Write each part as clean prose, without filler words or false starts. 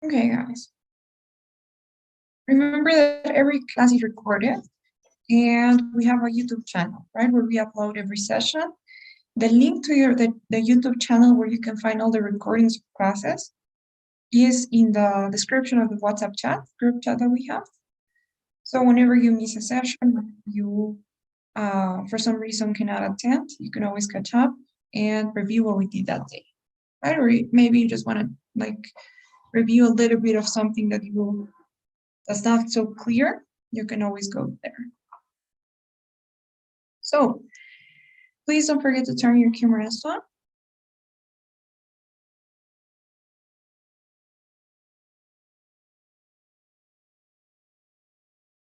Okay, guys. Remember that every class is recorded and we have a YouTube channel, right, where we upload every session. The link to the YouTube channel where you can find all the recordings of classes is in the description of the WhatsApp chat, group chat that we have. So whenever you miss a session, whenever you, for some reason, cannot attend, you can always catch up and review what we did that day, right? Or maybe you just want to review a little bit of something that's not so clear, you can always go there. So please don't forget to turn your cameras on.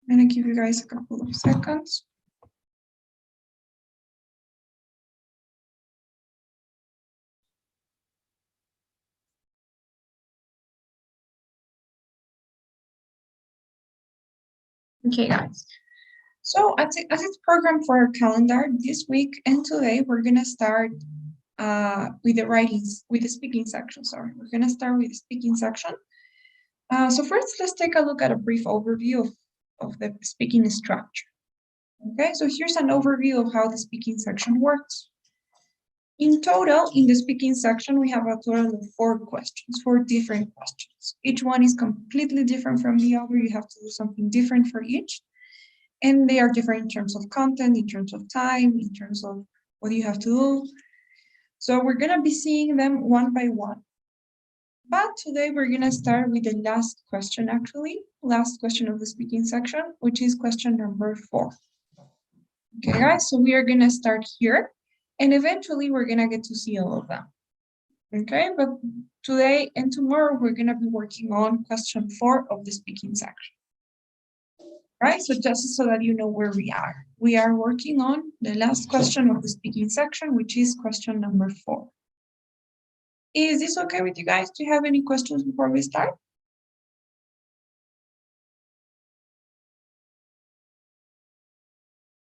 I'm gonna give you guys a couple of seconds. Okay, guys. So as it's programmed for our calendar, this week and today, we're gonna start with the speaking section, sorry. We're gonna start with the speaking section. So first, let's take a look at a brief overview of the speaking structure. Okay, so here's an overview of how the speaking section works. In total, in the speaking section, we have a total of 4 questions, 4 different questions. Each one is completely different from the other. You have to do something different for each. And they are different in terms of content, in terms of time, in terms of what you have to do. So we're going to be seeing them one by one. But today we're going to start with the last question, actually, last question of the speaking section, which is question number 4. Okay, guys, so we are going to start here. And eventually we're going to get to see all of them. Okay, but today and tomorrow we're going to be working on question 4 of the speaking section. Right, so just so that you know where we are. We are working on the last question of the speaking section, which is question number 4. Is this okay with you guys? Do you have any questions before we start?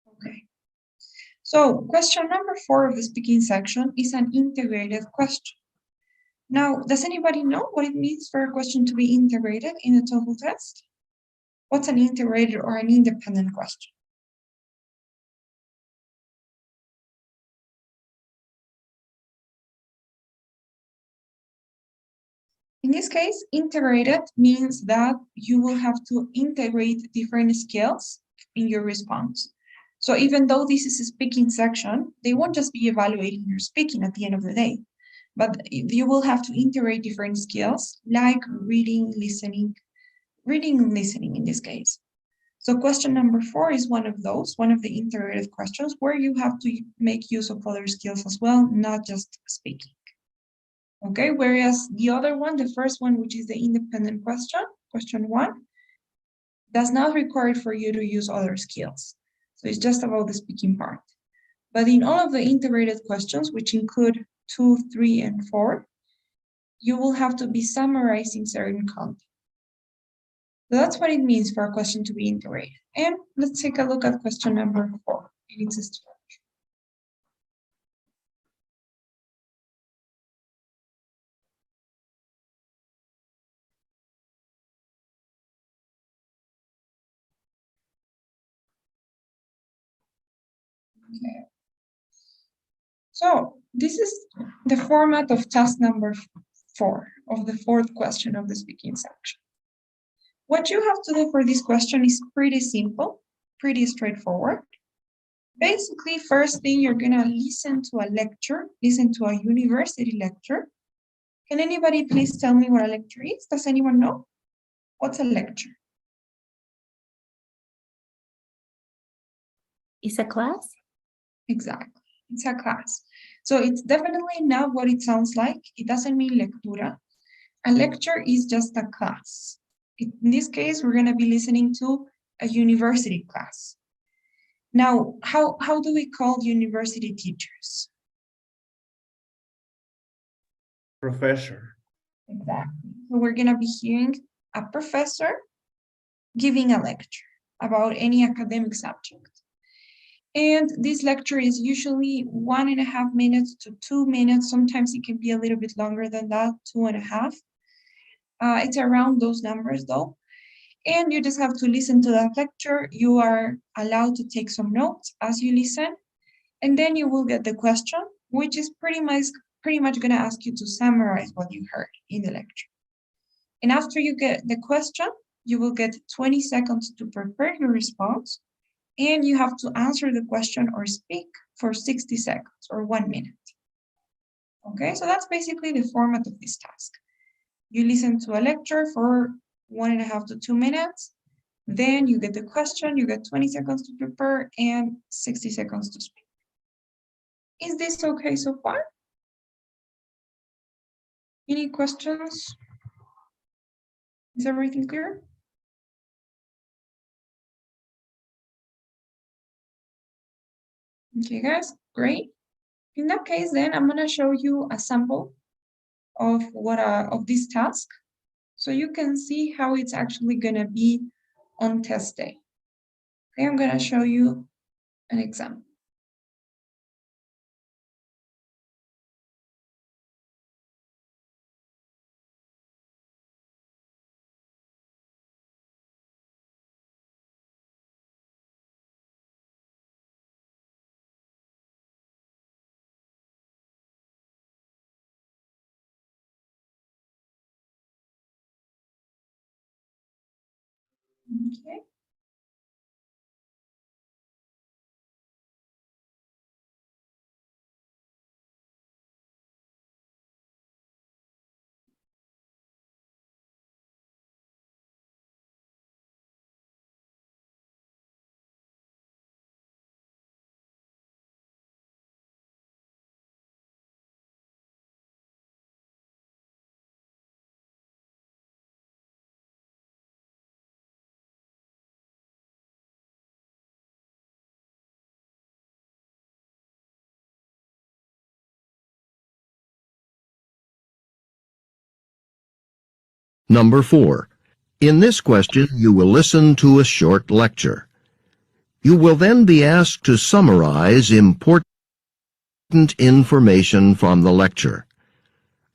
Okay. So question number 4 of the speaking section is an integrated question. Now, does anybody know what it means for a question to be integrated in a TOEFL test? What's an integrated or an independent question? In this case, integrated means that you will have to integrate different skills in your response. So even though this is a speaking section, they won't just be evaluating your speaking at the end of the day, but you will have to integrate different skills like reading, listening in this case. So question number 4 is one of those, one of the integrated questions where you have to make use of other skills as well, not just speaking. Okay, whereas the other one, the first one, which is the independent question, question 1, does not require for you to use other skills. So it's just about the speaking part. But in all of the integrated questions, which include 2, 3, and 4, you will have to be summarizing certain content. So that's what it means for a question to be integrated. And let's take a look at question number 4 in its structure. Okay. So this is the format of task number 4 of the 4th question of the speaking section. What you have to do for this question is pretty simple, pretty straightforward. Basically, first thing, you're gonna listen to a lecture, listen to a university lecture. Can anybody please tell me what a lecture is? Does anyone know? What's a lecture? It's a class? Exactly, it's a class. So it's definitely not what it sounds like. It doesn't mean lectura. A lecture is just a class. In this case, we're gonna be listening to a university class. Now, how do we call university teachers? Professor. Exactly. So we're gonna be hearing a professor giving a lecture about any academic subject. And this lecture is usually 1.5 minutes to 2 minutes. Sometimes it can be a little bit longer than that, 2.5. It's around those numbers though. And you just have to listen to that lecture. You are allowed to take some notes as you listen, and then you will get the question, which is pretty much going to ask you to summarize what you heard in the lecture. And after you get the question, you will get 20 seconds to prepare your response, and you have to answer the question or speak for 60 seconds or 1 minute. Okay, so that's basically the format of this task. You listen to a lecture for 1.5 to 2 minutes, then you get the question, you get 20 seconds to prepare and 60 seconds to speak. Is this okay so far? Any questions? Is everything clear? Okay, guys, great. In that case, then I'm gonna show you a sample of of this task, so you can see how it's actually gonna be on test day. Okay, I'm gonna show you an example. Okay. Number 4. In this question, you will listen to a short lecture. You will then be asked to summarize important information from the lecture.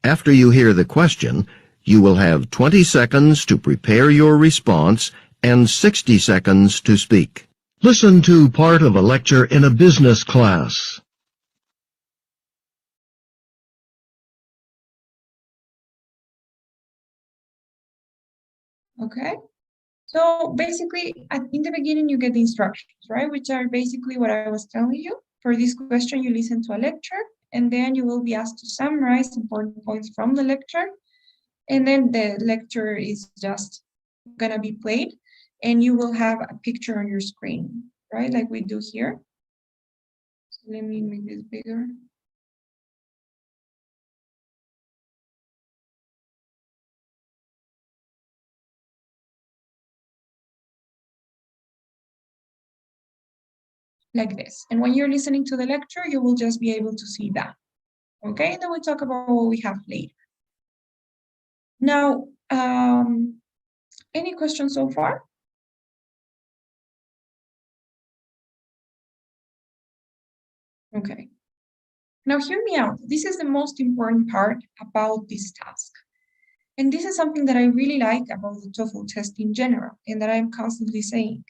After you hear the question, you will have 20 seconds to prepare your response and 60 seconds to speak. Listen to part of a lecture in a business class. Okay. So basically, in the beginning, you get the instructions, right? Which are basically what I was telling you. For this question, you listen to a lecture, and then you will be asked to summarize important points from the lecture. And then the lecture is just gonna be played, and you will have a picture on your screen, right? Like we do here. So let me make this bigger. Like this. And when you're listening to the lecture, you will just be able to see that. Okay, and then we'll talk about what we have later. Now, any questions so far? Okay. Now hear me out. This is the most important part about this task. And this is something that I really like about the TOEFL test in general, and that I'm constantly saying.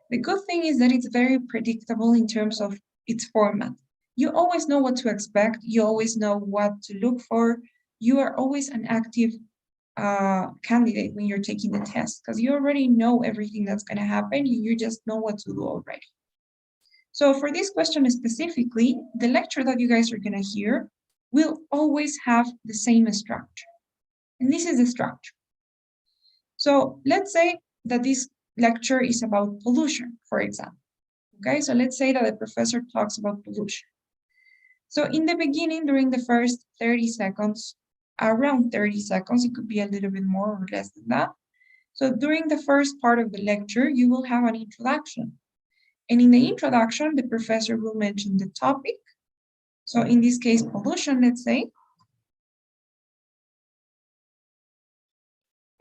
The good thing is that it's very predictable in terms of its format. You always know what to expect. You always know what to look for. You are always an active candidate when you're taking the test because you already know everything that's going to happen. You just know what to do already. So for this question specifically, the lecture that you guys are going to hear will always have the same structure. And this is the structure. So let's say that this lecture is about pollution, for example. Okay, so let's say that the professor talks about pollution. So in the beginning, during the first 30 seconds, around 30 seconds, it could be a little bit more or less than that. So during the first part of the lecture, you will have an introduction. And in the introduction, the professor will mention the topic. So in this case, pollution, let's say.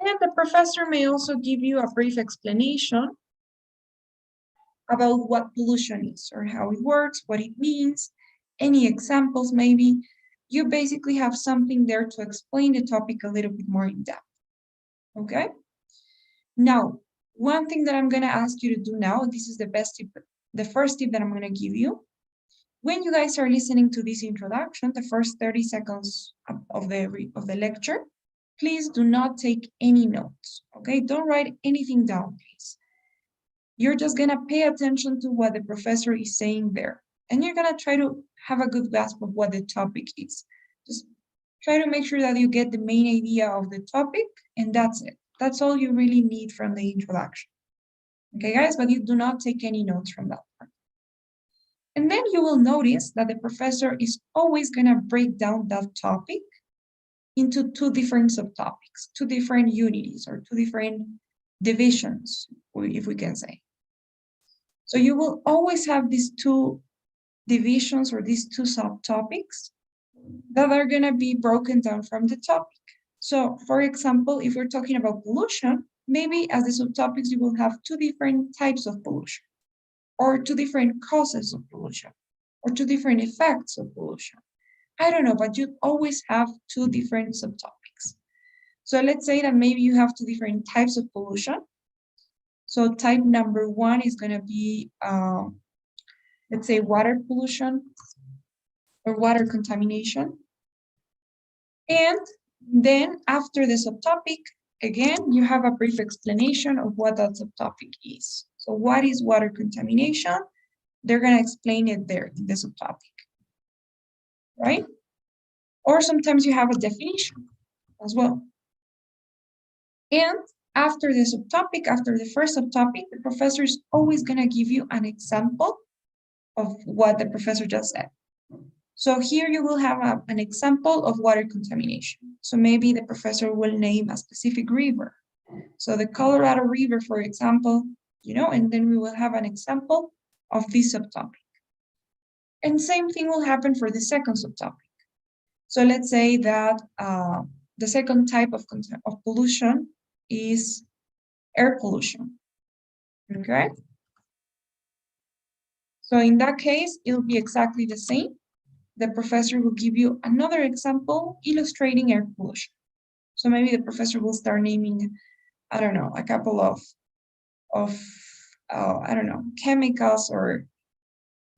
And the professor may also give you a brief explanation about what pollution is or how it works, what it means, any examples maybe. You basically have something there to explain the topic a little bit more in depth. okay? Now, one thing that I'm gonna ask you to do now, this is the best tip, the first tip that I'm gonna give you. When you guys are listening to this introduction, the first 30 seconds of the lecture, please do not take any notes, okay? Don't write anything down, please. You're just gonna pay attention to what the professor is saying there. And you're gonna try to have a good grasp of what the topic is. Just try to make sure that you get the main idea of the topic, and that's it. That's all you really need from the introduction. Okay, guys, but you do not take any notes from that part. And then you will notice that the professor is always gonna break down that topic into two different subtopics, two different unities, or two different divisions, if we can say. So you will always have these two divisions or these two subtopics that are going to be broken down from the topic. So for example, if we're talking about pollution, maybe as the subtopics, you will have two different types of pollution, or two different causes of pollution, or two different effects of pollution. I don't know, but you always have two different subtopics. So let's say that maybe you have two different types of pollution. So type number one is going to be, let's say, water pollution or water contamination. And then after the subtopic, again, you have a brief explanation of what that subtopic is. So what is water contamination? They're going to explain it there in the subtopic, right? Or sometimes you have a definition as well. And after the subtopic, after the first subtopic, the professor is always going to give you an example of what the professor just said. So here you will have an example of water contamination. So maybe the professor will name a specific river. So the Colorado River, for example, and then we will have an example of this subtopic. And same thing will happen for the second subtopic. So let's say that the second type of pollution is air pollution, okay? So in that case, it'll be exactly the same. The professor will give you another example illustrating air pollution. So maybe the professor will start naming, I don't know, a couple of I don't know, chemicals or,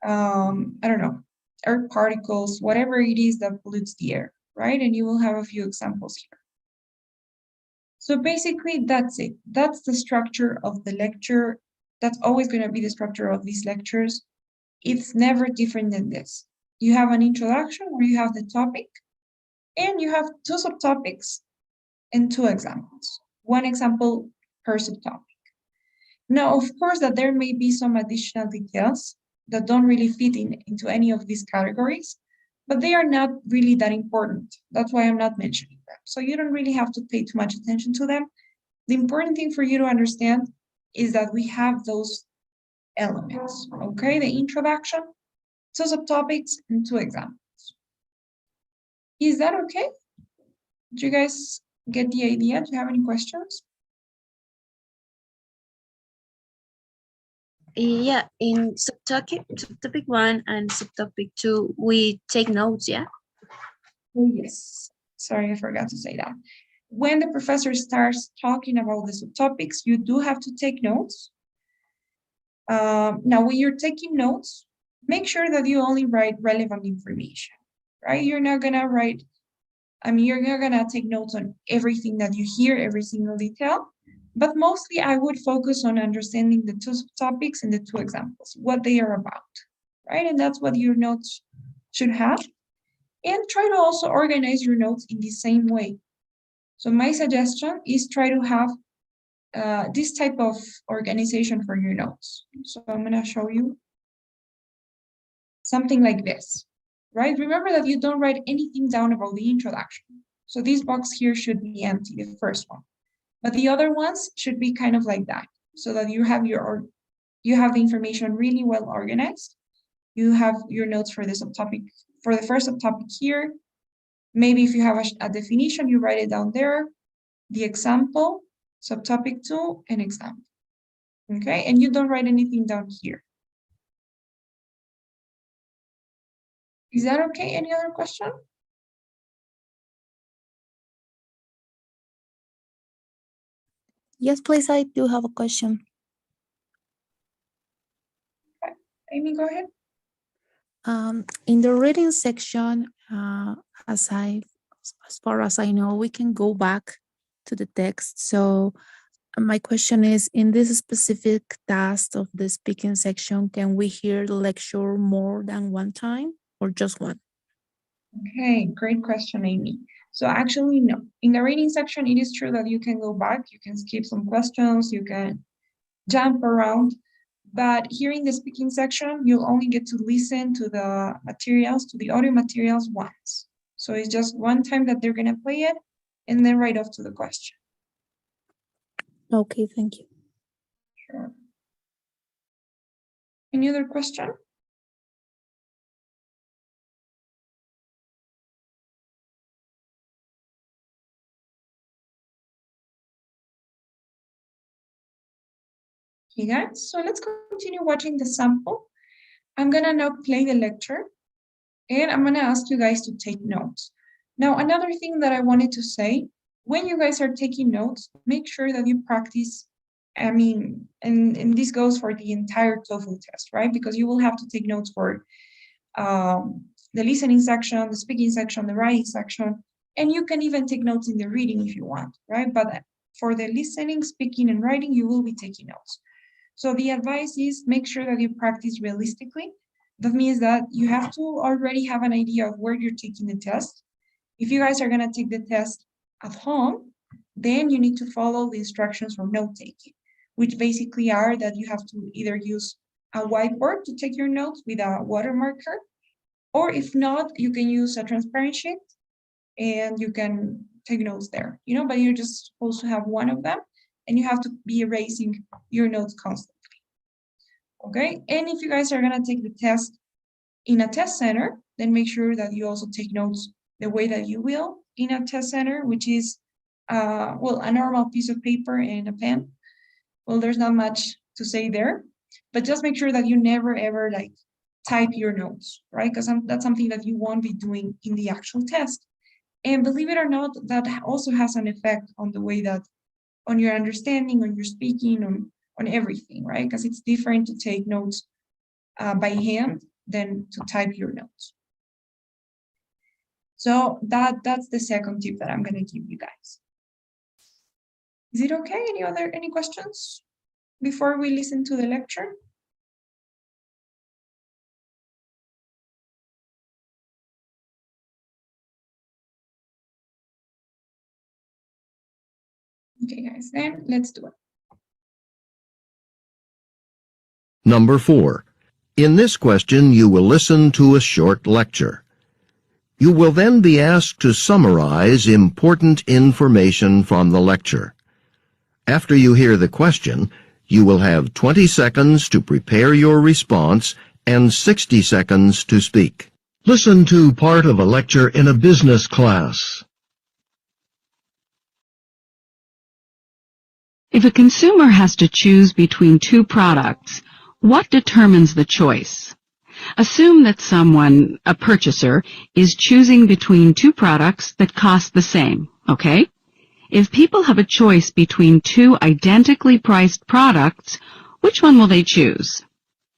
I don't know, air particles, whatever it is that pollutes the air, right? And you will have a few examples here. So basically, that's it. That's the structure of the lecture. That's always going to be the structure of these lectures. It's never different than this. You have an introduction where you have the topic, and you have two subtopics and two examples. One example per subtopic. Now, of course, that there may be some additional details that don't really fit into any of these categories, but they are not really that important. That's why I'm not mentioning them. So you don't really have to pay too much attention to them. The important thing for you to understand is that we have those elements, okay? The introduction, two subtopics, and two examples. Is that okay? Do you guys get the idea? Do you have any questions? Yeah, in subtopic 1 and subtopic 2, we take notes, yeah? Oh, yes. Sorry, I forgot to say that. When the professor starts talking about the subtopics, you do have to take notes. Now, when you're taking notes, make sure that you only write relevant information, right? You're not gonna write, you're not gonna take notes on everything that you hear, every single detail, but mostly I would focus on understanding the two subtopics and the two examples, what they are about, right? And that's what your notes should have. And try to also organize your notes in the same way. So my suggestion is try to have this type of organization for your notes. So I'm going to show you something like this, right? Remember that you don't write anything down about the introduction. So this box here should be empty, the first one. But the other ones should be kind of like that, so that you have the information really well organized. You have your notes for the subtopic, for the first subtopic here. Maybe if you have a definition, you write it down there, the example, subtopic 2, and example. Okay, and you don't write anything down here. Is that okay? Any other question? Yes, please, I do have a question. Amy, go ahead. In the reading section, as far as I know, we can go back to the text. So my question is, in this specific task of the speaking section, can we hear the lecture more than one time or just one? Okay, great question, Amy. So actually, no. In the reading section, it is true that you can go back, you can skip some questions, you can jump around. But here in the speaking section, you'll only get to listen to the materials, to the audio materials once. So it's just one time that they're gonna play it and then right off to the question. Okay, thank you. Sure. Any other question? Okay, guys, so let's continue watching the sample. I'm gonna now play the lecture and I'm gonna ask you guys to take notes. Now, another thing that I wanted to say, when you guys are taking notes, make sure that you practice, and this goes for the entire TOEFL test, right? Because you will have to take notes for the listening section, the speaking section, the writing section, and you can even take notes in the reading if you want, right? But for the listening, speaking, and writing, you will be taking notes. So the advice is make sure that you practice realistically. That means that you have to already have an idea of where you're taking the test. If you guys are gonna take the test at home, then you need to follow the instructions for note-taking, which basically are that you have to either use a whiteboard to take your notes with a water marker, or if not, you can use a transparent sheet and you can take notes there, but you're just supposed to have one of them and you have to be erasing your notes constantly. Okay, and if you guys are gonna take the test in a test center, then make sure that you also take notes the way that you will in a test center, which is, a normal piece of paper and a pen. Well, there's not much to say there, but just make sure that you never ever type your notes, right? Because that's something that you won't be doing in the actual test. And believe it or not, that also has an effect on the way that, on your understanding, on your speaking, on everything, right? Because it's different to take notes by hand than to type your notes. So that's the second tip that I'm gonna give you guys. Is it okay? Any questions before we listen to the lecture? Okay, guys, then let's do it. Number 4. In this question, you will listen to a short lecture. You will then be asked to summarize important information from the lecture. After you hear the question, you will have 20 seconds to prepare your response and 60 seconds to speak. Listen to part of a lecture in a business class. If a consumer has to choose between two products, what determines the choice? Assume that someone, a purchaser, is choosing between two products that cost the same, okay? If people have a choice between two identically priced products, which one will they choose?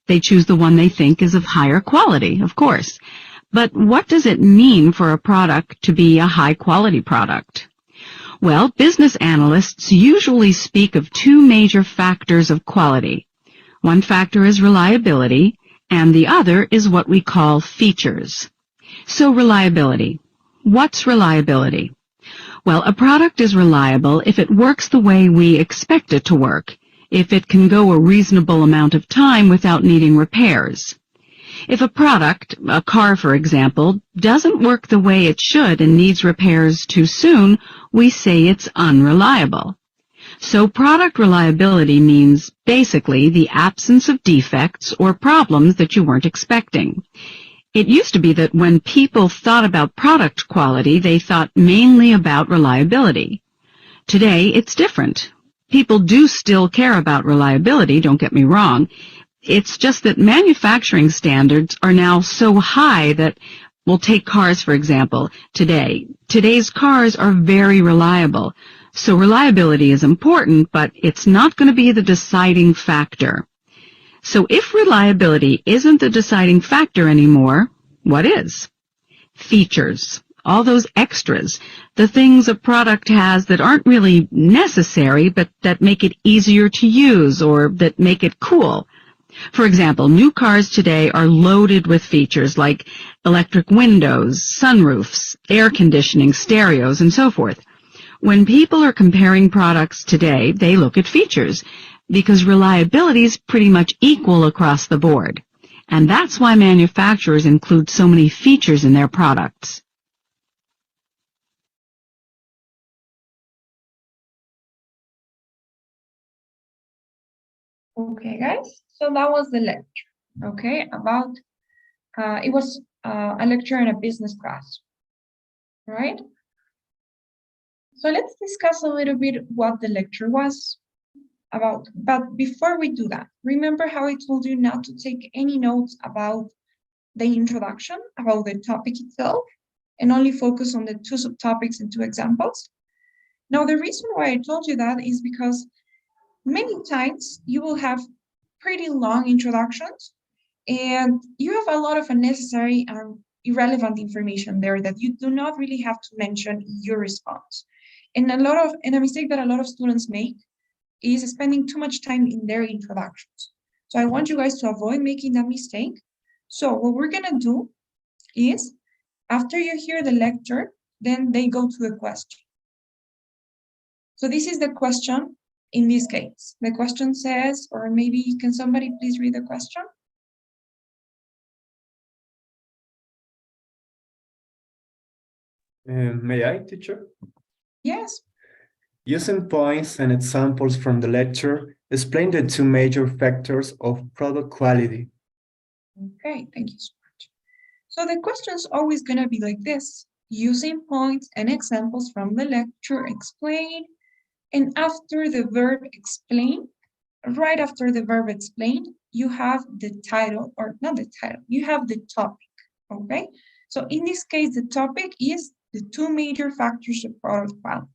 They choose the one they think is of higher quality, of course. But what does it mean for a product to be a high-quality product? Well, business analysts usually speak of two major factors of quality. One factor is reliability, and the other is what we call features. So reliability. What's reliability? Well, a product is reliable if it works the way we expect it to work, if it can go a reasonable amount of time without needing repairs. If a product, a car for example, doesn't work the way it should and needs repairs too soon, we say it's unreliable. So product reliability means basically the absence of defects or problems that you weren't expecting. It used to be that when people thought about product quality, they thought mainly about reliability. Today, it's different. People do still care about reliability, don't get me wrong. It's just that manufacturing standards are now so high that, we'll take cars for example, today. Today's cars are very reliable. So reliability is important, but it's not going to be the deciding factor. So if reliability isn't the deciding factor anymore, what is? Features. All those extras, the things a product has that aren't really necessary, but that make it easier to use or that make it cool. For example, new cars today are loaded with features like electric windows, sunroofs, air conditioning, stereos, and so forth. When people are comparing products today, they look at features because reliability is pretty much equal across the board. And that's why manufacturers include so many features in their products. Okay, guys, so that was the lecture, okay, about, it was a lecture in a business class, right? So let's discuss a little bit what the lecture was about. But before we do that, remember how I told you not to take any notes about the introduction, about the topic itself, and only focus on the two subtopics and two examples? Now, the reason why I told you that is because many times you will have pretty long introductions and you have a lot of unnecessary and irrelevant information there that you do not really have to mention in your response. And a mistake that a lot of students make is spending too much time in their introductions. So I want you guys to avoid making that mistake. So what we're gonna do is, after you hear the lecture, then they go to the question. So this is the question in this case. The question says, or maybe can somebody please read the question? May I, teacher? Yes. Using points and examples from the lecture, explain the two major factors of product quality. Okay, thank you so much. So the question is always going to be like this. Using points and examples from the lecture, explain. And after the verb explain, right after the verb explain, you have the title, or not the title, you have the topic, okay? So in this case, the topic is the two major factors of product quality.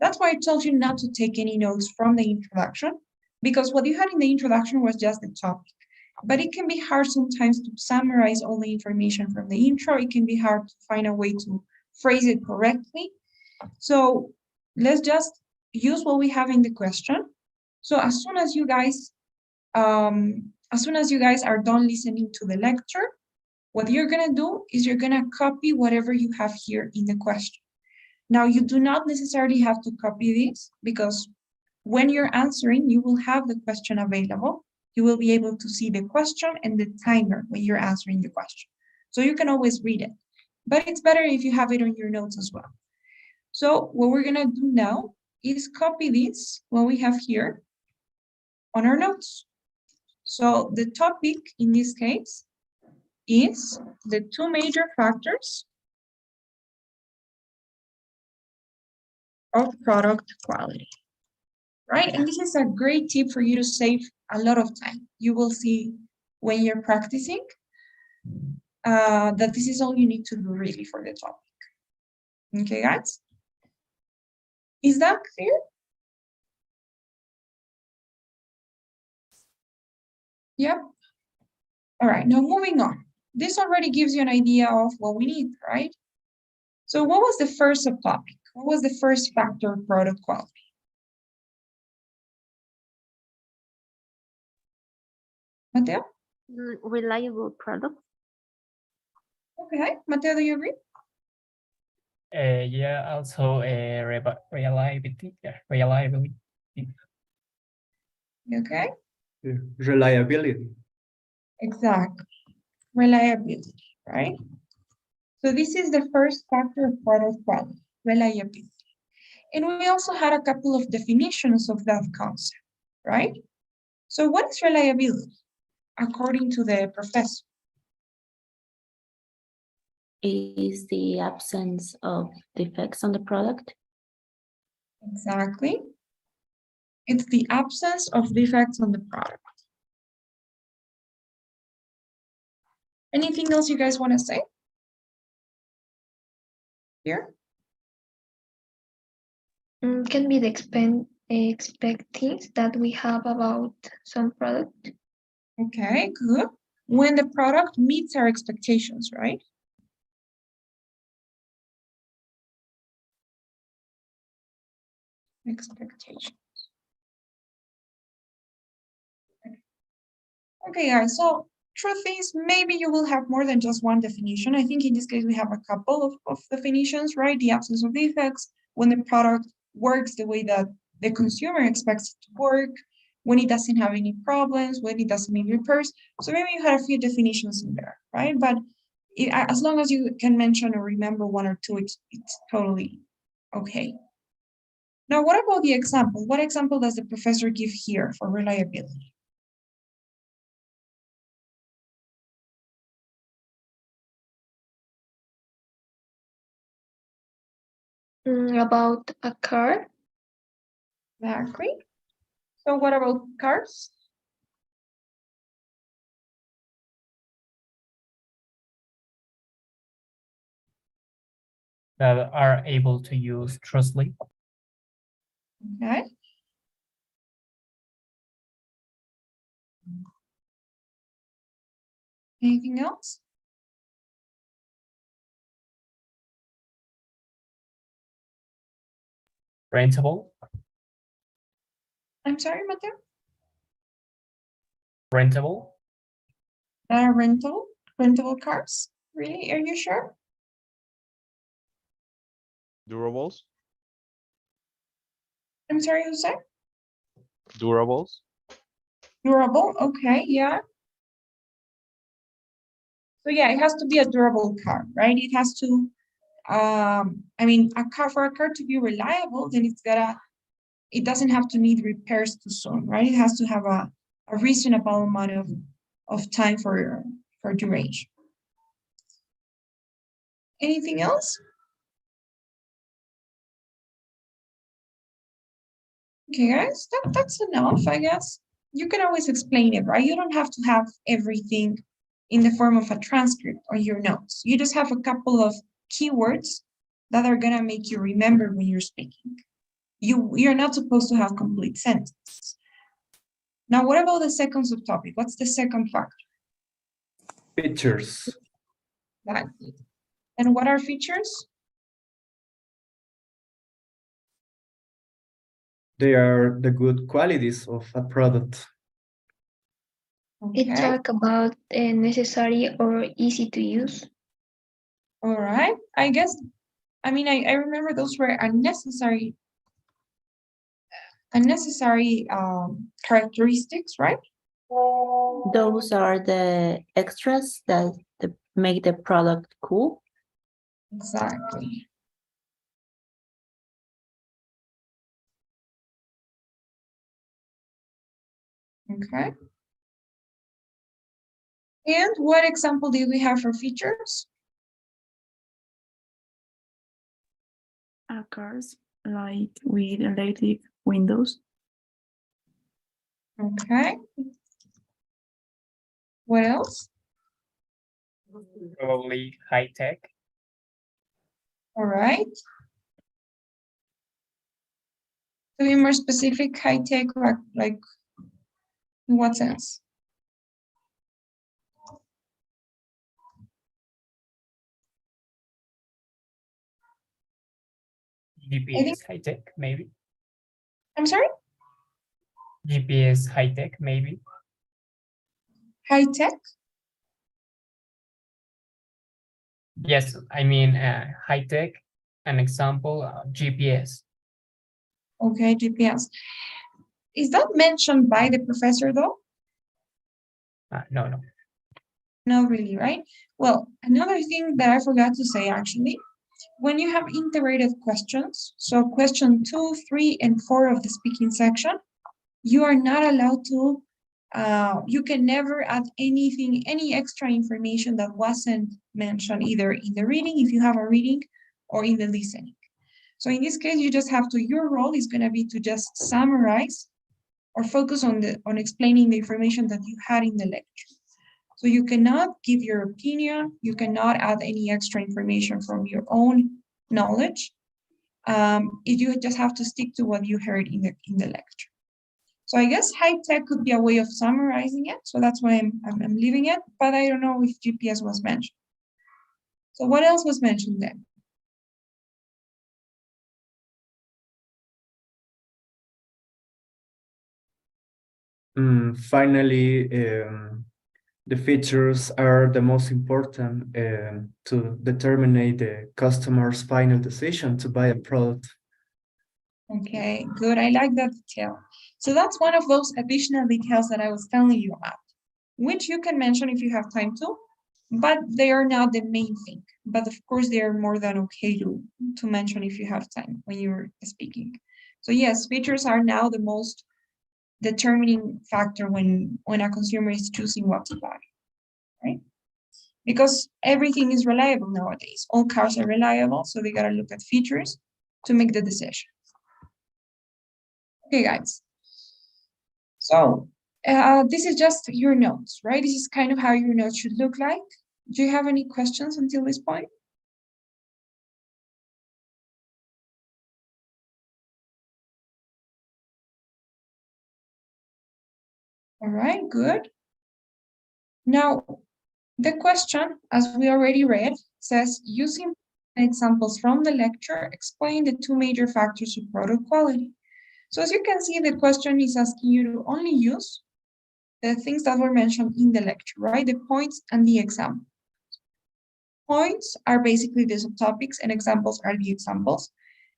That's why I told you not to take any notes from the introduction, because what you had in the introduction was just the topic. But it can be hard sometimes to summarize all the information from the intro. It can be hard to find a way to phrase it correctly. So let's just use what we have in the question. So as soon as you guys are done listening to the lecture, what you're gonna do is you're gonna copy whatever you have here in the question. Now, you do not necessarily have to copy this because when you're answering, you will have the question available. You will be able to see the question and the timer when you're answering the question. So you can always read it, but it's better if you have it on your notes as well. So what we're gonna do now is copy this, what we have here, on our notes. So the topic in this case is the two major factors of product quality, right? And this is a great tip for you to save a lot of time. You will see when you're practicing that this is all you need to do really for the topic. Okay, guys? Is that clear? Yep. All right, now moving on. This already gives you an idea of what we need, right? So what was the first subtopic? What was the first factor of product quality? Mateo? Reliable product. Okay, Mateo, do you agree? Yeah, also reliability. Yeah, reliability. Okay, Reliability. exactly. Reliability, right? So this is the first factor of product quality, reliability. And we also had a couple of definitions of that concept, right? So what is reliability, according to the professor? Is the absence of defects on the product. Exactly. It's the absence of defects on the product. Anything else you guys want to say? Here? Can be the expectations that we have about some product. Okay, good. When the product meets our expectations, right? Expectations. Okay, guys, so truth is, maybe you will have more than just one definition. I think in this case, we have a couple of definitions, right? The absence of defects, when the product works the way that the consumer expects it to work, when it doesn't have any problems, when it doesn't need repairs. So maybe you had a few definitions in there, right? But as long as you can mention or remember one or two, it's totally okay. Now, what about the example? What example does the professor give here for reliability? About a car. Exactly. So what about cars? That are able to use trustly. Okay. Anything else? Rentable. I'm sorry, Mateo? Rentable. Rentable cars? Really? Are you sure? Durables. I'm sorry, who said? Durables. Durable? Okay, yeah. So yeah, it has to be a durable car, right? It has to, I mean, for a car to be reliable, then it doesn't have to need repairs too soon, right? It has to have a reasonable amount of time for duration. Anything else? Okay, guys, that's enough, I guess. You can always explain it, right? You don't have to have everything in the form of a transcript or your notes. You just have a couple of keywords that are gonna make you remember when you're speaking. You're not supposed to have complete sentences. Now, what about the second subtopic? What's the second factor? Features. Exactly. And what are features? They are the good qualities of a product. It talk about necessary or easy to use. All right. I guess, I mean, I remember those were unnecessary characteristics, right? Those are the extras that make the product cool. Exactly. Okay. And what example do we have for features? Cars like with electric windows. Okay. What else? Probably high tech. All right. To be more specific, high tech, like in what sense? GPS high tech, maybe. I'm sorry? GPS high tech, maybe. High tech? Yes, I mean high tech. An example, GPS. Okay, GPS. Is that mentioned by the professor though? No. Not really, right? Well, another thing that I forgot to say actually, when you have integrated questions, so question 2, 3, and 4 of the speaking section, you are not allowed to, you can never add anything, any extra information that wasn't mentioned either in the reading, if you have a reading, or in the listening. So in this case, you just have to, your role is gonna be to just summarize or focus on explaining the information that you had in the lecture. So you cannot give your opinion, you cannot add any extra information from your own knowledge. You just have to stick to what you heard in the lecture. So I guess high tech could be a way of summarizing it. So that's why I'm leaving it, but I don't know if GPS was mentioned. So what else was mentioned then? Finally, the features are the most important to determine the customer's final decision to buy a product. Okay, good. I like that detail. So that's one of those additional details that I was telling you about, which you can mention if you have time to, but they are not the main thing. But of course, they are more than okay to mention if you have time when you're speaking. So yes, features are now the most determining factor when a consumer is choosing what to buy, right? Because everything is reliable nowadays. All cars are reliable, so they gotta look at features to make the decision. Okay, guys. So this is just your notes, right? This is kind of how your notes should look like. Do you have any questions until this point? All right, good. Now, the question, as we already read, says, using examples from the lecture, explain the two major factors of product quality. So as you can see, the question is asking you to only use the things that were mentioned in the lecture, right? The points and the example. Points are basically the subtopics and examples are the examples.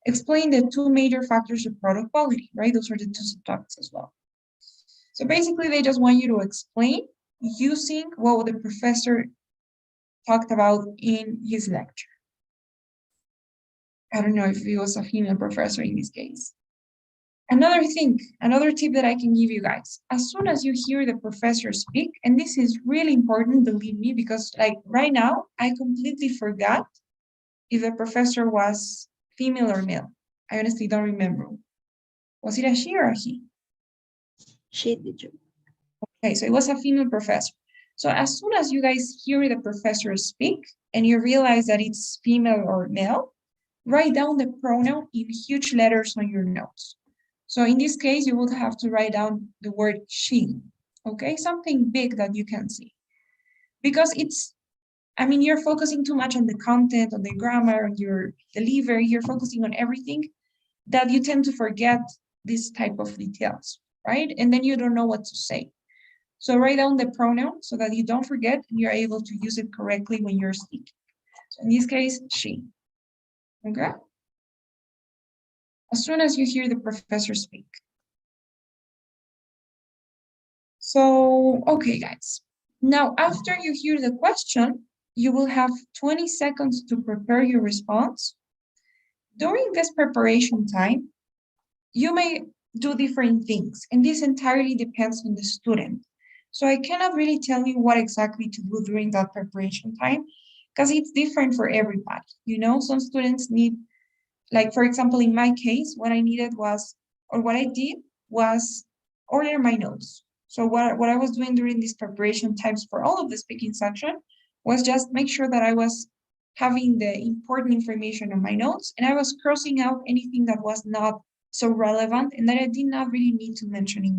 Explain the two major factors of product quality, right? Those are the two subtopics as well. So basically, they just want you to explain using what the professor talked about in his lecture. I don't know if it was a female professor in this case. Another thing, another tip that I can give you guys, as soon as you hear the professor speak, and this is really important, believe me, because like right now, I completely forgot if the professor was female or male. I honestly don't remember. Was it a she or a he? She did you. Okay, so it was a female professor. So as soon as you guys hear the professor speak and you realize that it's female or male, write down the pronoun in huge letters on your notes. So in this case, you would have to write down the word she, okay? Something big that you can see. Because you're focusing too much on the content, on the grammar, on your delivery, you're focusing on everything that you tend to forget this type of details, right? And then you don't know what to say. So write down the pronoun so that you don't forget and you're able to use it correctly when you're speaking. So in this case, she, okay? As soon as you hear the professor speak. So, okay, guys. Now, after you hear the question, you will have 20 seconds to prepare your response. During this preparation time, you may do different things, and this entirely depends on the student. So I cannot really tell you what exactly to do during that preparation time, because it's different for everybody. You know, some students need, like, for example, in my case, what I needed was, or what I did was order my notes. So what I was doing during these preparation times for all of the speaking section was just make sure that I was having the important information on my notes and I was crossing out anything that was not so relevant and that I did not really need to mention in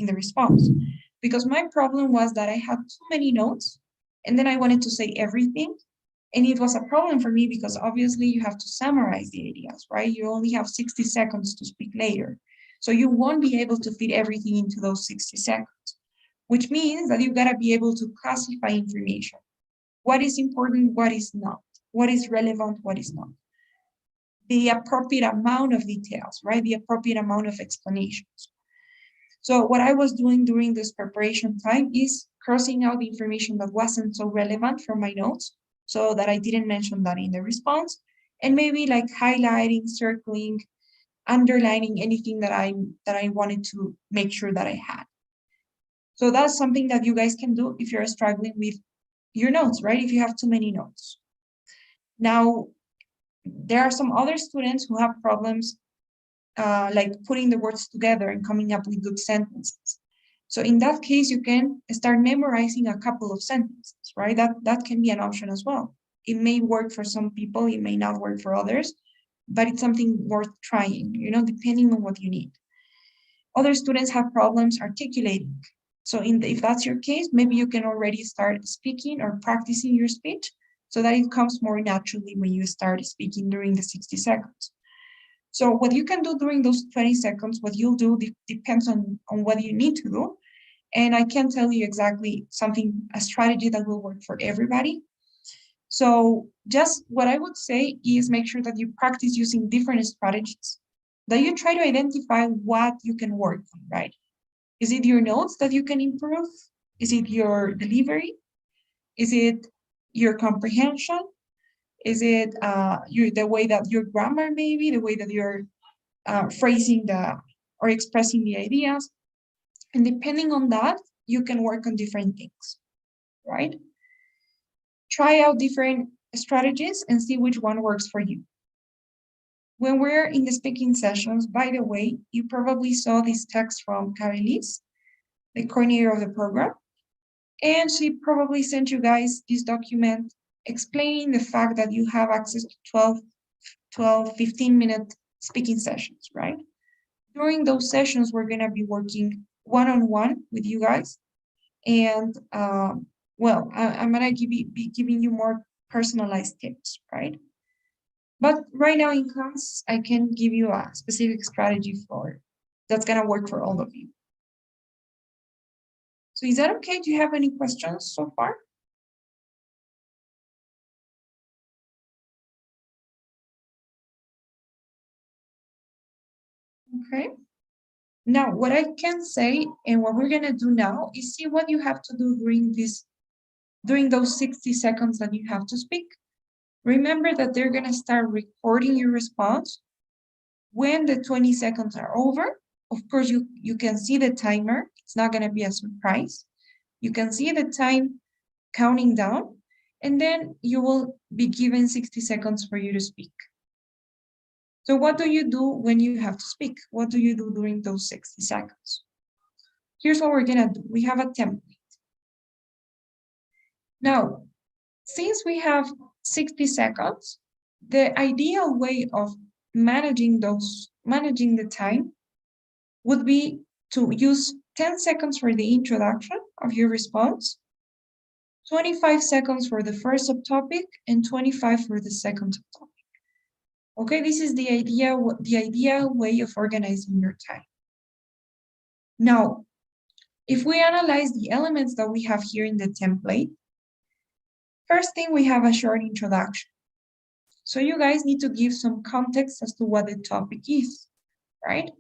the response. Because my problem was that I had too many notes and then I wanted to say everything. And it was a problem for me because obviously you have to summarize the ideas, right? You only have 60 seconds to speak later. So you won't be able to fit everything into those 60 seconds, which means that you gotta be able to classify information. What is important, what is not, what is relevant, what is not. The appropriate amount of details, right? The appropriate amount of explanations. So what I was doing during this preparation time is crossing out the information that wasn't so relevant from my notes so that I didn't mention that in the response, and maybe like highlighting, circling, underlining anything that I wanted to make sure that I had. So that's something that you guys can do if you're struggling with your notes, right? If you have too many notes. Now, there are some other students who have problems like putting the words together and coming up with good sentences. So in that case, you can start memorizing a couple of sentences, right? That can be an option as well. It may work for some people, it may not work for others, but it's something worth trying, depending on what you need. Other students have problems articulating. So if that's your case, maybe you can already start speaking or practicing your speech so that it comes more naturally when you start speaking during the 60 seconds. So what you can do during those 20 seconds, what you'll do depends on what you need to do. And I can tell you exactly a strategy that will work for everybody. So just what I would say is make sure that you practice using different strategies, that you try to identify what you can work on, right? Is it your notes that you can improve? Is it your delivery? Is it your comprehension? Is it the way that your grammar, maybe the way that you're phrasing or expressing the ideas? And depending on that, you can work on different things, right? Try out different strategies and see which one works for you. When we're in the speaking sessions, by the way, you probably saw this text from Carolis, the coordinator of the program, and she probably sent you guys this document explaining the fact that you have access to 15-minute speaking sessions, right? During those sessions, we're going to be working one-on-one with you guys. And well, I'm going to be giving you more personalized tips, right? But right now in class, I can give you a specific strategy that's going to work for all of you. So is that okay? Do you have any questions so far? Okay. Now, what I can say and what we're going to do now is see what you have to do during those 60 seconds that you have to speak. Remember that they're going to start recording your response when the 20 seconds are over. Of course, you can see the timer. It's not going to be a surprise. You can see the time counting down, and then you will be given 60 seconds for you to speak. So what do you do when you have to speak? What do you do during those 60 seconds? Here's what we're going to do. We have a template. Now, since we have 60 seconds, the ideal way of managing the time would be to use 10 seconds for the introduction of your response, 25 seconds for the first subtopic, and 25 for the second subtopic. Okay, this is the ideal way of organizing your time. Now, if we analyze the elements that we have here in the template, first thing, we have a short introduction. So you guys need to give some context as to what the topic is, right?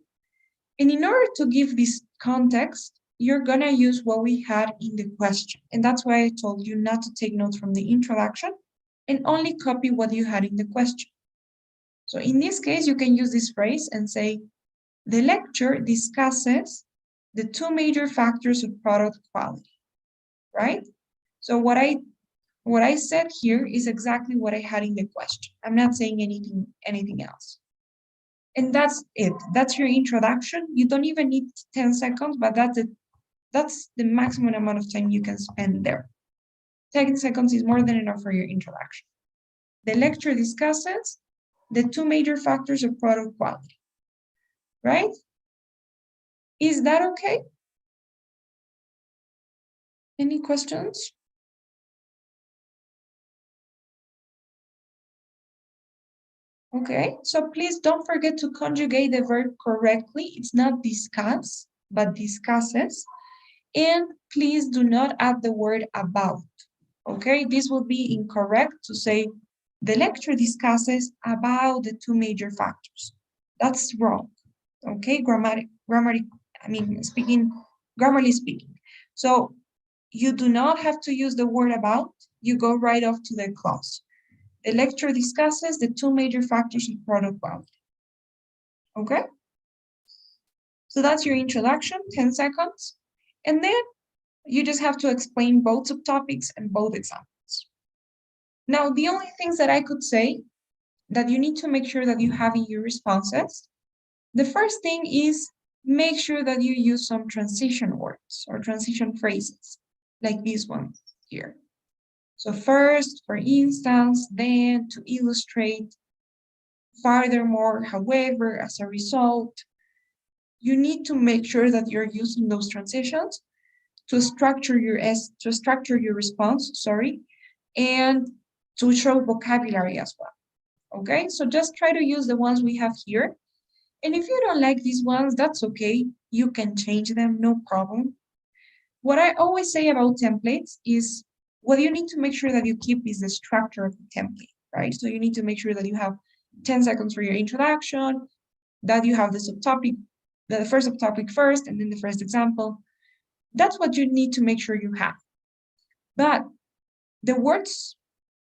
And in order to give this context, you're going to use what we had in the question. And that's why I told you not to take notes from the introduction and only copy what you had in the question. So in this case, you can use this phrase and say, the lecture discusses the two major factors of product quality, right? So what I said here is exactly what I had in the question. I'm not saying anything else. And that's it. That's your introduction. You don't even need 10 seconds, but that's the maximum amount of time you can spend there. 10 seconds is more than enough for your introduction. The lecture discusses the two major factors of product quality, right? Is that okay? Any questions? Okay, so please don't forget to conjugate the verb correctly. It's not discuss, but discusses. And please do not add the word about. Okay, this would be incorrect to say the lecture discusses about the two major factors. That's wrong. Okay, grammarly speaking. So you do not have to use the word about, you go right off to the clause. The lecture discusses the two major factors of product quality. Okay? So that's your introduction, 10 seconds. And then you just have to explain both subtopics and both examples. Now, the only things that I could say that you need to make sure that you have in your responses, the first thing is make sure that you use some transition words or transition phrases, like this one here. So first, for instance, then, to illustrate, Furthermore, however, as a result, you need to make sure that you're using those transitions to structure your response, sorry, and to show vocabulary as well. Okay, so just try to use the ones we have here. And if you don't like these ones, that's okay. You can change them, no problem. What I always say about templates is what you need to make sure that you keep is the structure of the template, right? So you need to make sure that you have 10 seconds for your introduction, that you have the subtopic, the first subtopic first, and then the first example. That's what you need to make sure you have. But the words,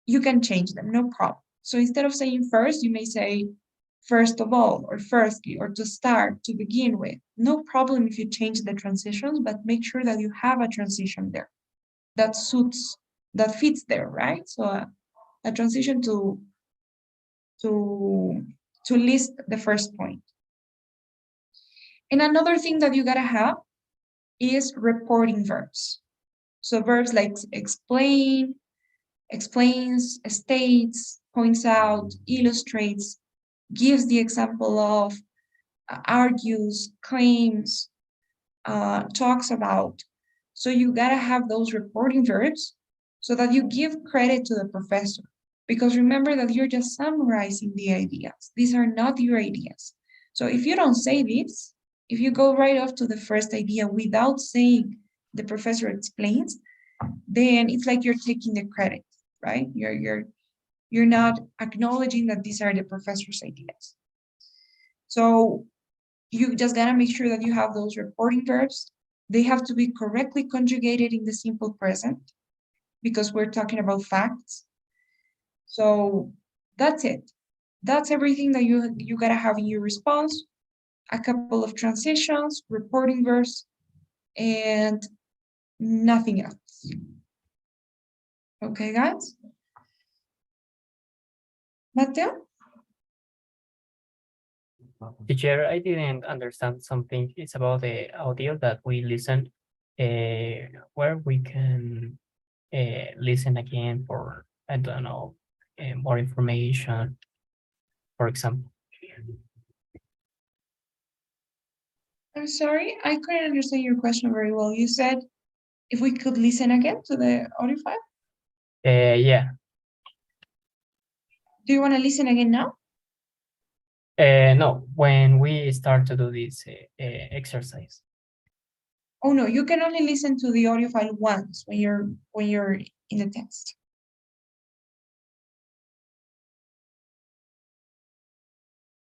you can change them, no problem. So instead of saying first, you may say first of all, or firstly, or to start, to begin with. No problem if you change the transitions, but make sure that you have a transition there that suits, that fits there, right? So a transition to list the first point. And another thing that you gotta have is reporting verbs. So verbs like explain, explains, states, points out, illustrates, gives the example of, argues, claims, talks about. So you gotta have those reporting verbs so that you give credit to the professor. Because remember that you're just summarizing the ideas. These are not your ideas. So if you don't say this, if you go right off to the first idea without saying the professor explains, then it's like you're taking the credit, right? You're not acknowledging that these are the professor's ideas. So you just gotta make sure that you have those reporting verbs. They have to be correctly conjugated in the simple present because we're talking about facts. So that's it. That's everything that you gotta have in your response. A couple of transitions, reporting verbs, and nothing else. Okay, guys? Mateo? Teacher, I didn't understand something. It's about the audio that we listen, where we can listen again for, I don't know, more information, for example. I'm sorry, I couldn't understand your question very well. You said if we could listen again to the audio file? Yeah. Do you want to listen again now? No, when we start to do this exercise. Oh no, you can only listen to the audio file once when you're in the test.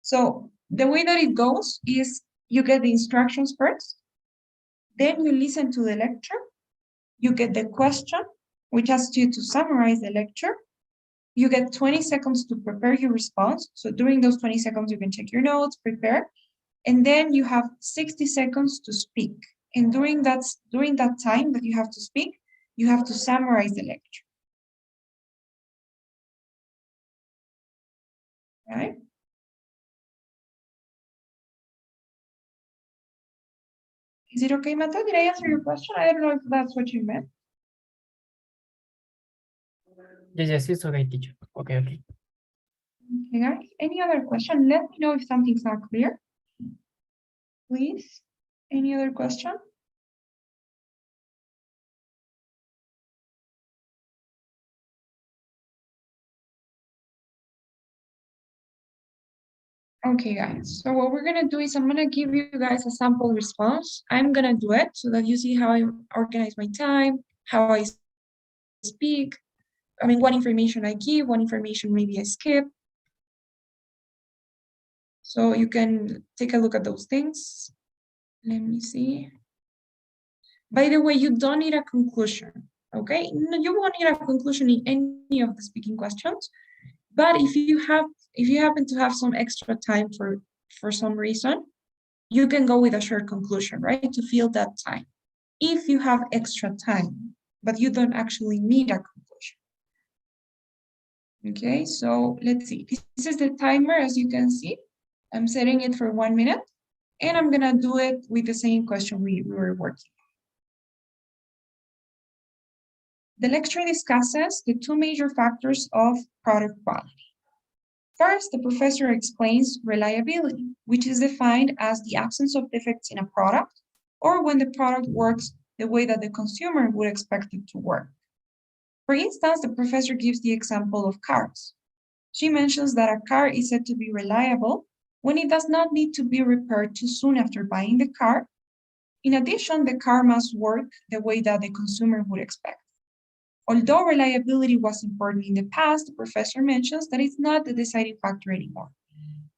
So the way that it goes is you get the instructions first, then you listen to the lecture, you get the question, which asks you to summarize the lecture. You get 20 seconds to prepare your response. So during those 20 seconds, you can check your notes, prepare, and then you have 60 seconds to speak. And during that time that you have to speak, you have to summarize the lecture. Right? Is it okay, Mata? Did I answer your question? I don't know if that's what you meant. Yes, it's okay, teacher. Okay. Okay, guys. Any other question? Let me know if something's not clear. Please. Any other question? Okay, guys. So what we're gonna do is I'm gonna give you guys a sample response. I'm gonna do it so that you see how I organize my time, how I speak. I mean, what information I give, what information maybe I skip. So you can take a look at those things. Let me see. By the way, you don't need a conclusion, okay? No, you won't need a conclusion in any of the speaking questions. But if you happen to have some extra time for some reason, you can go with a short conclusion, right? To fill that time. If you have extra time, but you don't actually need a conclusion. Okay, so let's see. This is the timer, as you can see. I'm setting it for 1 minute, and I'm gonna do it with the same question we were working. The lecture discusses the two major factors of product quality. First, the professor explains reliability, which is defined as the absence of defects in a product or when the product works the way that the consumer would expect it to work. For instance, the professor gives the example of cars. She mentions that a car is said to be reliable when it does not need to be repaired too soon after buying the car. In addition, the car must work the way that the consumer would expect. Although reliability was important in the past, the professor mentions that it's not the deciding factor anymore.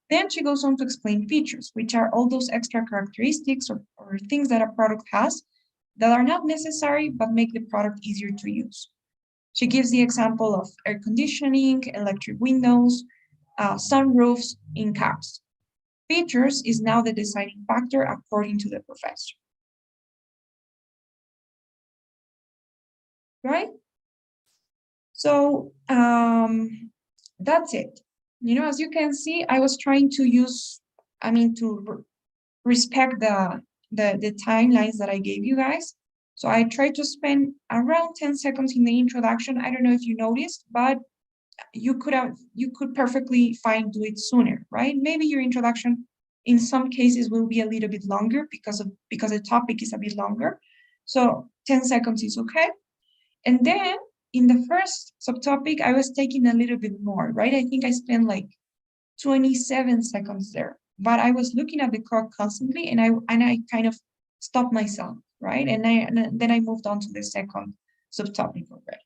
Then she goes on to explain features, which are all those extra characteristics or things that a product has that are not necessary but make the product easier to use. She gives the example of air conditioning, electric windows, sunroofs in cars. Features is now the deciding factor according to the professor. Right? So that's it. As you can see, I was trying to respect the timelines that I gave you guys. So I tried to spend around 10 seconds in the introduction. I don't know if you noticed, but you could perfectly fine do it sooner, right? Maybe your introduction in some cases will be a little bit longer because the topic is a bit longer. So 10 seconds is okay. And then in the first subtopic, I was taking a little bit more, right? I think I spent like 27 seconds there, but I was looking at the clock constantly and I kind of stopped myself, right? And then I moved on to the second subtopic already.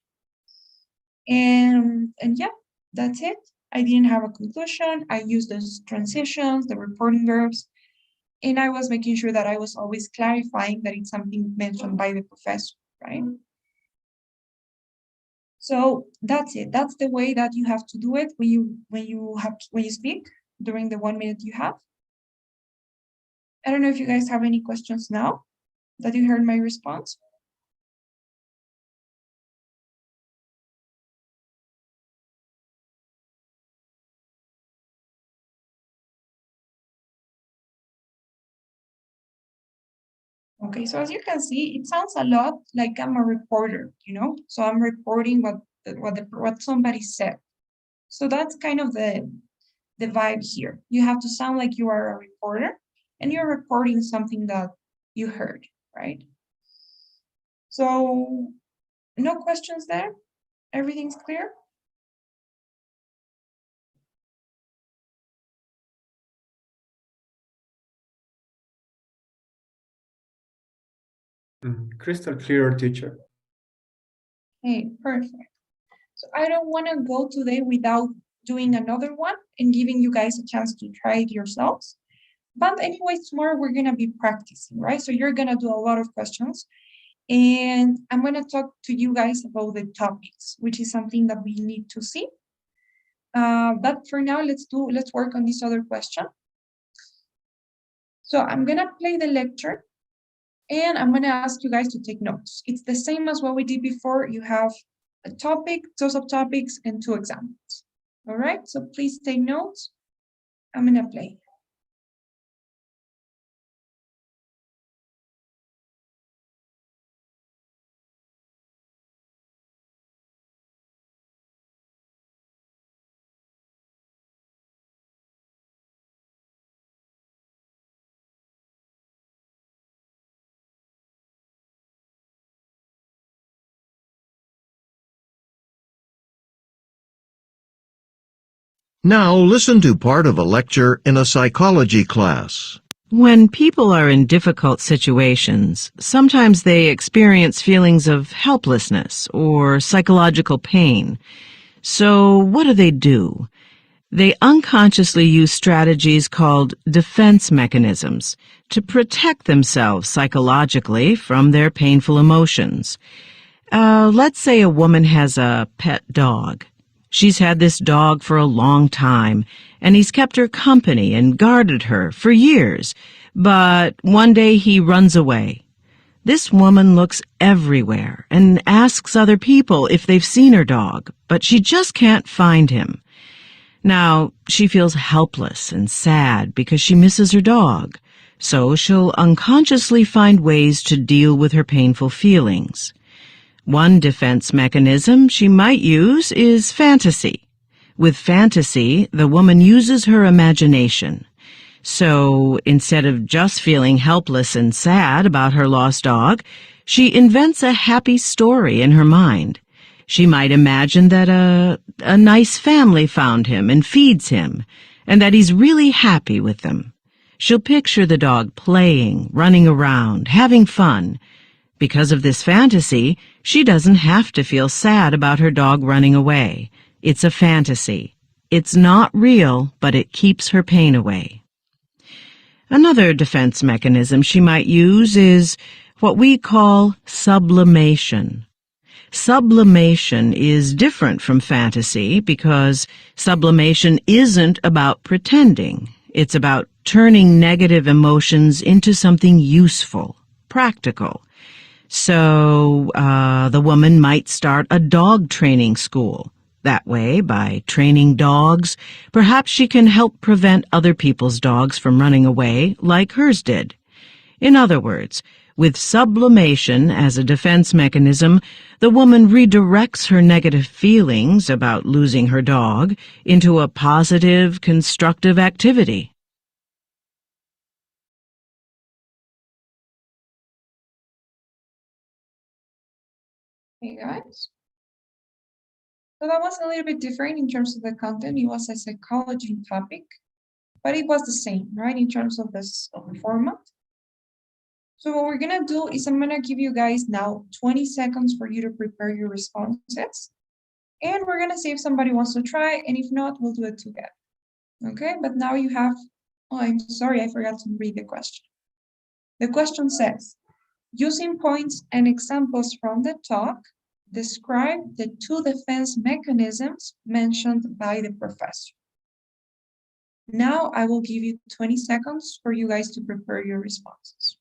And yeah, that's it. I didn't have a conclusion. I used those transitions, the reporting verbs, and I was making sure that I was always clarifying that it's something mentioned by the professor, right? So that's it. That's the way that you have to do it when you speak during the 1 minute you have. I don't know if you guys have any questions now that you heard my response. Okay, so as you can see, it sounds a lot like I'm a reporter, So I'm reporting what somebody said. So that's kind of the vibe here. You have to sound like you are a reporter and you're reporting something that you heard, right? So no questions there? Everything's clear? Crystal clear, teacher. Hey, perfect. So I don't want to go today without doing another one and giving you guys a chance to try it yourselves. But anyways, tomorrow we're going to be practicing, right? So you're going to do a lot of questions. And I'm going to talk to you guys about the topics, which is something that we need to see. But for now, let's work on this other question. So I'm going to play the lecture and I'm going to ask you guys to take notes. It's the same as what we did before. You have a topic, 2 subtopics, and 2 examples. All right, so please take notes. I'm going to play. Now listen to part of a lecture in a psychology class. When people are in difficult situations, sometimes they experience feelings of helplessness or psychological pain. So what do? They unconsciously use strategies called defense mechanisms to protect themselves psychologically from their painful emotions. Let's say a woman has a pet dog. She's had this dog for a long time, and he's kept her company and guarded her for years, but one day he runs away. This woman looks everywhere and asks other people if they've seen her dog, but she just can't find him. Now, she feels helpless and sad because she misses her dog, so she'll unconsciously find ways to deal with her painful feelings. One defense mechanism she might use is fantasy. With fantasy, the woman uses her imagination. So instead of just feeling helpless and sad about her lost dog, she invents a happy story in her mind. She might imagine that a nice family found him and feeds him, and that he's really happy with them. She'll picture the dog playing, running around, having fun. Because of this fantasy, she doesn't have to feel sad about her dog running away. It's a fantasy. It's not real, but it keeps her pain away. Another defense mechanism she might use is what we call sublimation. Sublimation is different from fantasy because sublimation isn't about pretending. It's about turning negative emotions into something useful, practical. So the woman might start a dog training school. That way, by training dogs, perhaps she can help prevent other people's dogs from running away like hers did. In other words, with sublimation as a defense mechanism, the woman redirects her negative feelings about losing her dog into a positive, constructive activity. Hey guys. So that was a little bit different in terms of the content. It was a psychology topic, but it was the same, right, in terms of the format. So what we're gonna do is I'm gonna give you guys now 20 seconds for you to prepare your responses. And we're gonna see if somebody wants to try, and if not, we'll do it together. Okay, but now you have, oh, I'm sorry, I forgot to read the question. The question says, using points and examples from the talk, describe the two defense mechanisms mentioned by the professor. Now I will give you 20 seconds for you guys to prepare your responses.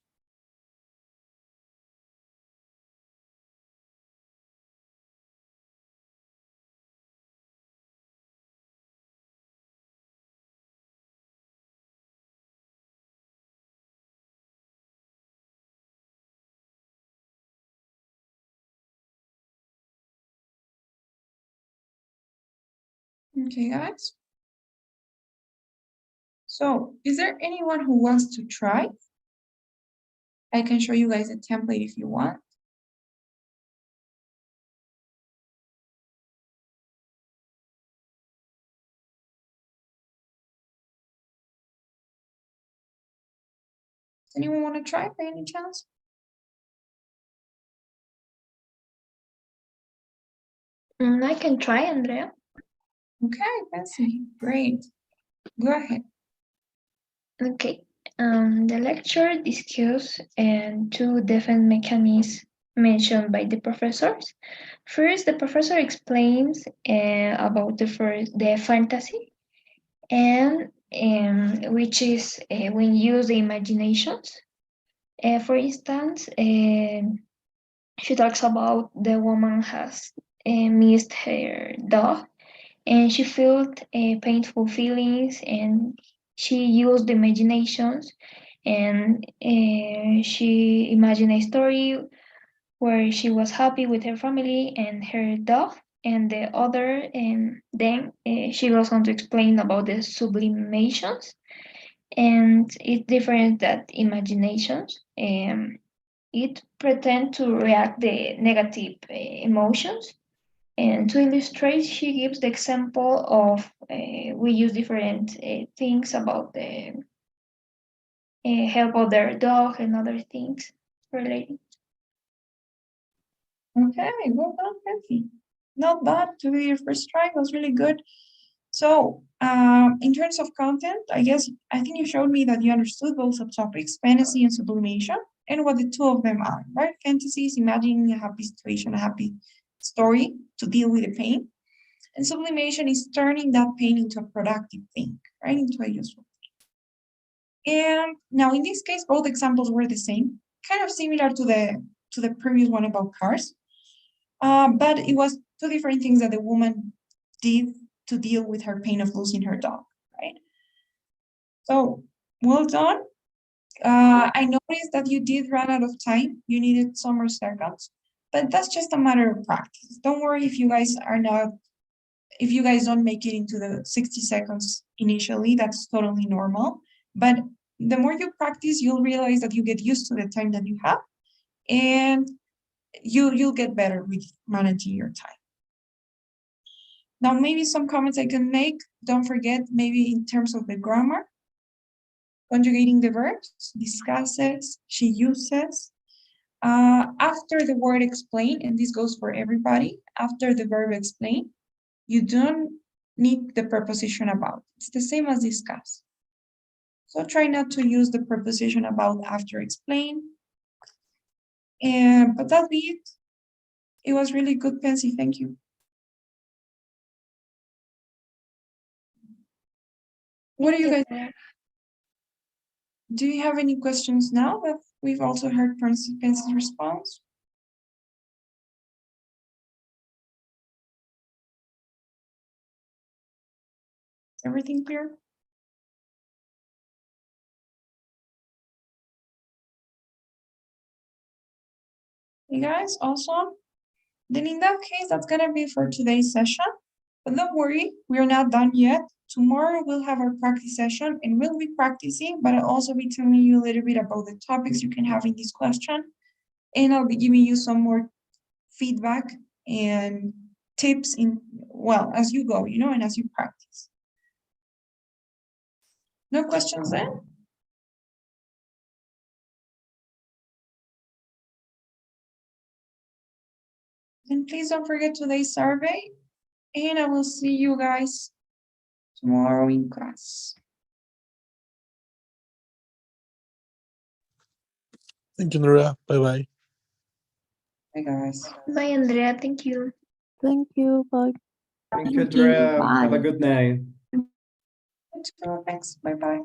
Okay, guys. So, is there anyone who wants to try? I can show you guys a template if you want. Does anyone want to try by any chance? I can try, Andrea. Okay, Betsy, great. Go ahead. Okay. The lecture discussed two different mechanisms mentioned by the professors. First, the professor explains about the fantasy, and which is when use the imaginations. For instance, she talks about the woman has missed her dog, and she felt painful feelings, and she used the imaginations, and she imagined a story where she was happy with her family and her dog. And the other, and then she goes on to explain about the sublimations, and it's different that imaginations. It pretend to react the negative emotions. And to illustrate, she gives the example of we use different things about the help of their dog and other things related. Okay, well done, Betsy. Not bad to be your first try. It was really good. So, in terms of content, I think you showed me that you understood both subtopics, fantasy and sublimation, and what the two of them are, right? Fantasy is imagining a happy situation, a happy story to deal with the pain. And sublimation is turning that pain into a productive thing, right? Into a useful thing. And now in this case, both examples were the same, kind of similar to the previous one about cars. But it was two different things that the woman did to deal with her pain of losing her dog, right? So, well done. I noticed that you did run out of time. You needed some more seconds, but that's just a matter of practice. Don't worry if you guys are not if you guys don't make it into the 60 seconds initially, that's totally normal. But the more you practice, you'll realize that you get used to the time that you have, and you'll get better with managing your time. Now, maybe some comments I can make. Don't forget, maybe in terms of the grammar, conjugating the verbs, discusses, she uses. After the word explain, and this goes for everybody, after the verb explain, you don't need the preposition about. It's the same as discuss. So try not to use the preposition about after explain. But that'll be it. It was really good, Pansy. Thank you. What do you guys? Do you have any questions now that we've also heard Pansy's response? Everything clear? You guys, awesome. Then in that case, that's gonna be for today's session. But don't worry, we're not done yet. Tomorrow we'll have our practice session and we'll be practicing, but I'll also be telling you a little bit about the topics you can have in this question. And I'll be giving you some more feedback and tips as you go, and as you practice. No questions then? And please don't forget today's survey, and I will see you guys tomorrow in class. Thank you, Andrea. Bye-bye. Bye, guys. Bye, Andrea. Thank you. Thank you. Bye. Thank you, Andrea. Have a Bye. good night. Thanks. Bye-bye.